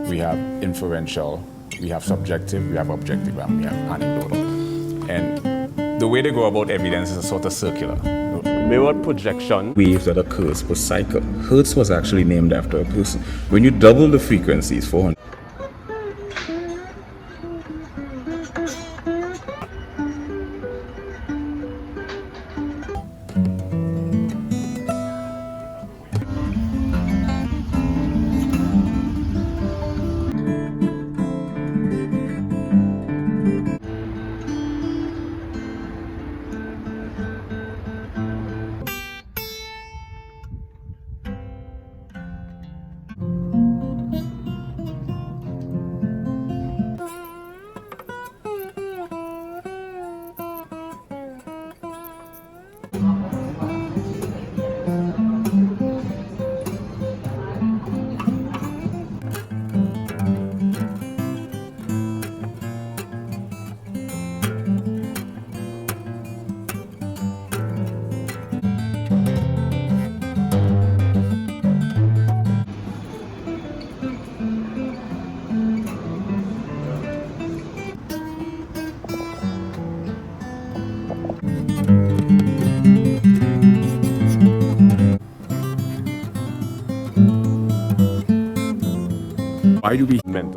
we have inferential, we have subjective, we have objective, and we have anecdotal. And the way they go about evidence is a sort of circular. Mirror projection. Waves that occurs per cycle. Hertz was actually named after a person. When you double the frequencies, 400. Why do we Mental.